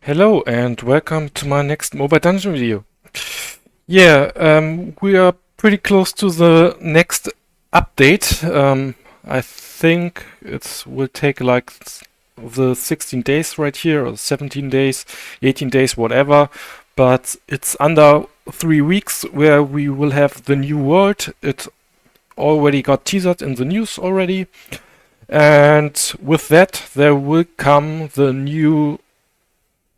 Hello and welcome to my next Mobile Dungeon video. We are pretty close to the next update. I think it will take like the 16 days right here, or 17 days, 18 days, whatever. But it's under 3 weeks where we will have the new world. It already got teasered in the news already. And with that, there will come the new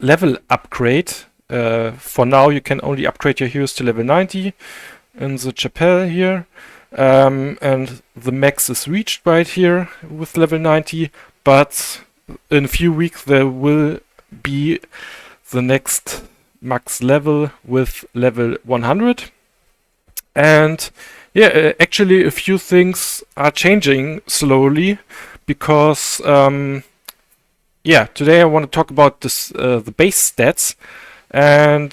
level upgrade. For now, you can only upgrade your heroes to level 90 in the chapel here. And the max is reached right here with level 90. But in a few weeks, there will be the next max level with level 100. And actually, a few things are changing slowly because today I want to talk about this, the base stats. And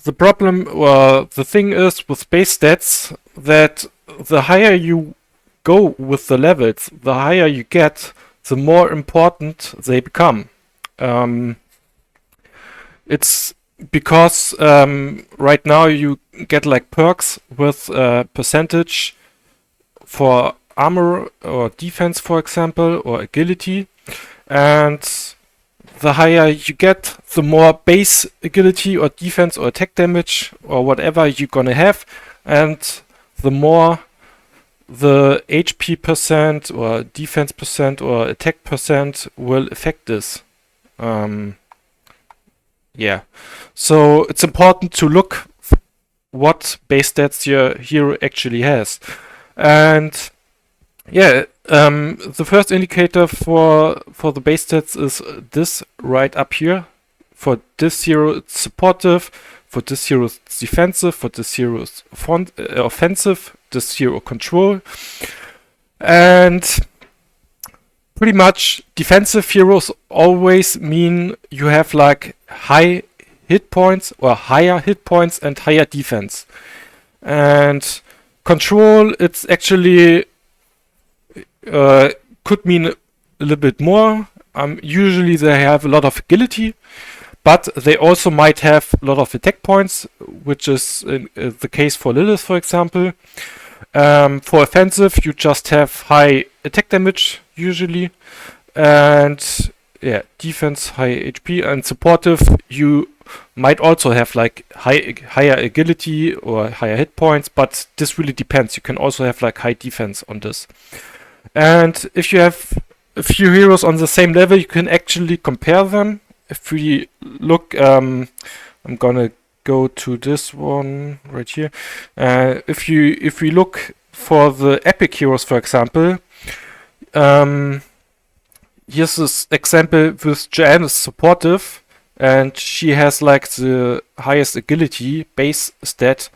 the problem, the thing is with base stats that the higher you go with the levels, the higher you get, the more important they become. It's because right now you get like perks with percentage for armor or defense, for example, or agility. And the higher you get, the more base agility or defense or attack damage or whatever you're gonna have, and the more the HP percent or defense percent or attack percent will affect this. So it's important to look what base stats your hero actually has. And the first indicator for the base stats is this right up here. For this hero it's supportive, for this hero it's defensive, for this hero it's offensive, this hero control. And pretty much defensive heroes always mean you have like high hit points or higher hit points and higher defense. And control, it's actually could mean a little bit more. Usually they have a lot of agility, but they also might have a lot of attack points, which is the case for Lilith, for example. For offensive, you just have high attack damage usually, and defense, high HP, and supportive, you might also have like higher agility or higher hit points, but this really depends. You can also have like high defense on this. And if you have a few heroes on the same level, you can actually compare them. If we look, I'm gonna go to this one right here. If we look for the epic heroes, for example, here's this example with Joanne is supportive, and she has like the highest agility base stat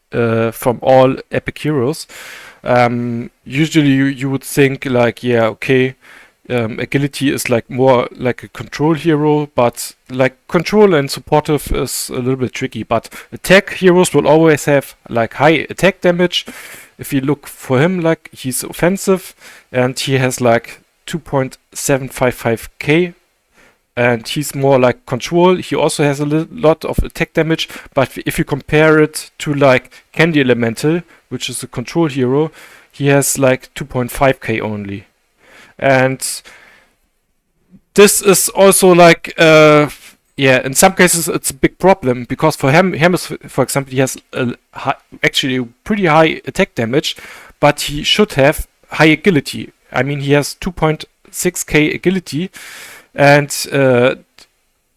from all epic heroes. Usually you would think like, agility is like more like a control hero, but like control and supportive is a little bit tricky. But attack heroes will always have like high attack damage. If you look for him, like he's offensive and he has like 2.755k, and he's more like control. He also has a lot of attack damage, but if you compare it to like Candy Elemental, which is a control hero, he has like 2.5k only. And this is also like, in some cases it's a big problem, because for Hermes, for example, he has actually pretty high attack damage, but he should have high agility. I mean, he has 2.6k agility, and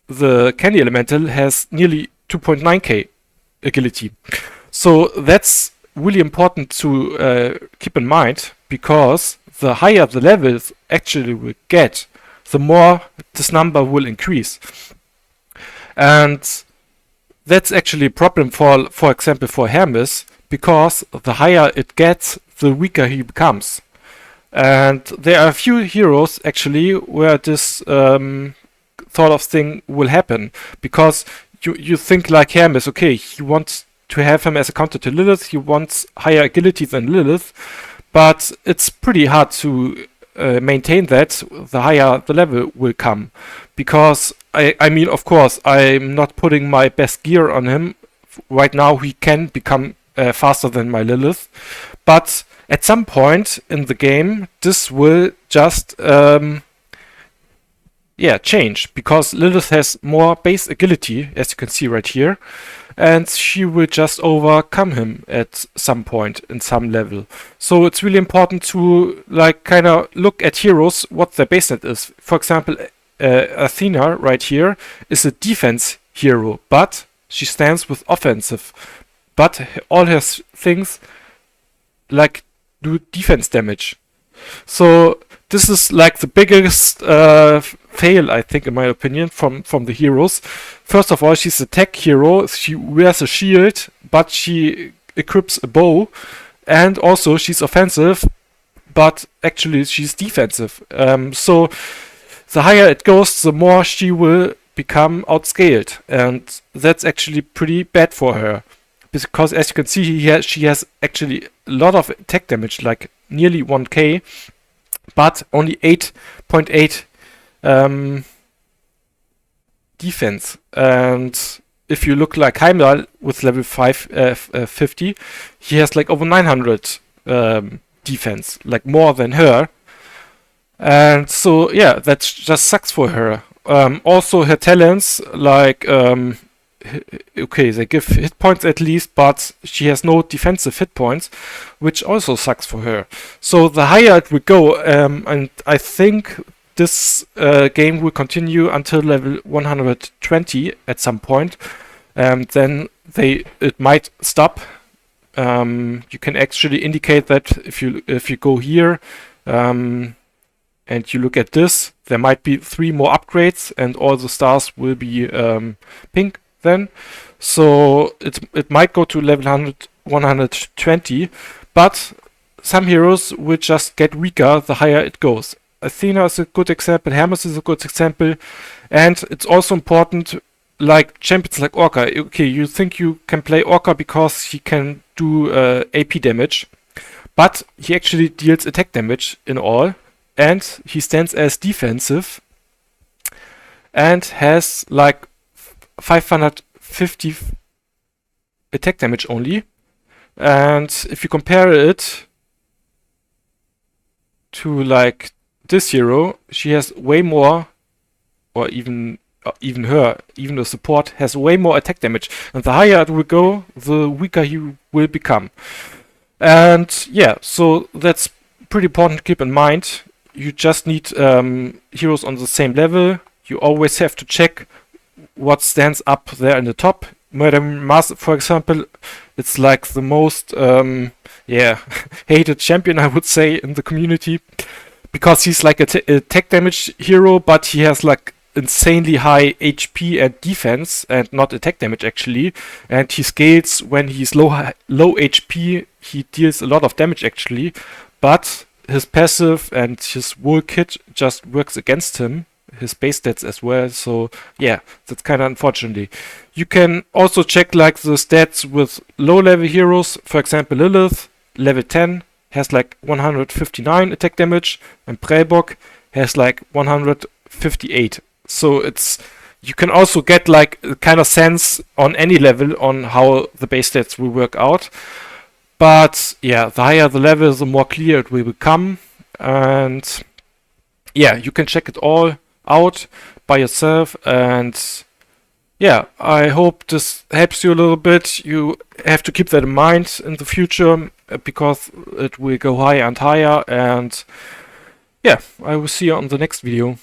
the Candy Elemental has nearly 2.9k agility. So that's really important to keep in mind, because the higher the levels actually will get, the more this number will increase. And that's actually a problem for example, for Hermes, because the higher it gets, the weaker he becomes. And there are a few heroes actually where this sort of thing will happen, because you think like Hermes, okay, he wants to have him as a counter to Lilith, he wants higher agility than Lilith, but it's pretty hard to maintain that, the higher the level will come. Because, I mean, of course, I'm not putting my best gear on him. Right now, he can become faster than my Lilith. But at some point in the game, this will just change, because Lilith has more base agility, as you can see right here, and she will just overcome him at some point in some level. So it's really important to like kind of look at heroes, what their base net is. For example, Athena right here is a defense hero, but she stands with offensive. But all her things like do defense damage. So this is like the biggest fail, I think, in my opinion, from the heroes. First of all, she's a tech hero. She wears a shield, but she equips a bow. And also, she's offensive, but actually she's defensive. So the higher it goes, the more she will become outscaled. And that's actually pretty bad for her. Because as you can see, she has actually a lot of attack damage, like nearly 1k, but only 8.8 defense. And if you look like Heimdall with level 50, he has like over 900 defense, like more than her. And so yeah, that just sucks for her. Also her talents, like okay, they give hit points at least, but she has no defensive hit points, which also sucks for her. So the higher it will go, and I think this game will continue until level 120 at some point. Then it might stop. You can actually indicate that if you go here and you look at this, there might be 3 more upgrades, and all the stars will be pink then. So it might go to level 120, but some heroes will just get weaker the higher it goes. Athena is a good example, Hermes is a good example, and it's also important, like champions like Orca. Okay, you think you can play Orca because he can do AP damage, but he actually deals attack damage in all, and he stands as defensive and has like 550 attack damage only. And if you compare it to like this hero, she has way more, or even the support has way more attack damage. And the higher it will go, the weaker he will become. And yeah, so that's pretty important to keep in mind. You just need heroes on the same level. You always have to check what stands up there in the top. Murder Mars, for example, it's like the most hated champion, I would say, in the community, because he's like a attack damage hero, but he has like insanely high HP and defense, and not attack damage actually. And he scales when he's low HP. He deals a lot of damage actually, but his passive and his wool kit just works against him. His base stats as well, so yeah, that's kind of unfortunately. You can also check like the stats with low level heroes. For example, Lilith, level 10, has like 159 attack damage, and Prellbock has like 158. So you can also get like a kind of sense on any level on how the base stats will work out. But yeah, the higher the level, the more clear it will become. And yeah, you can check it all out by yourself. And yeah, I hope this helps you a little bit. You have to keep that in mind in the future, because it will go higher and higher. And yeah, I will see you on the next video.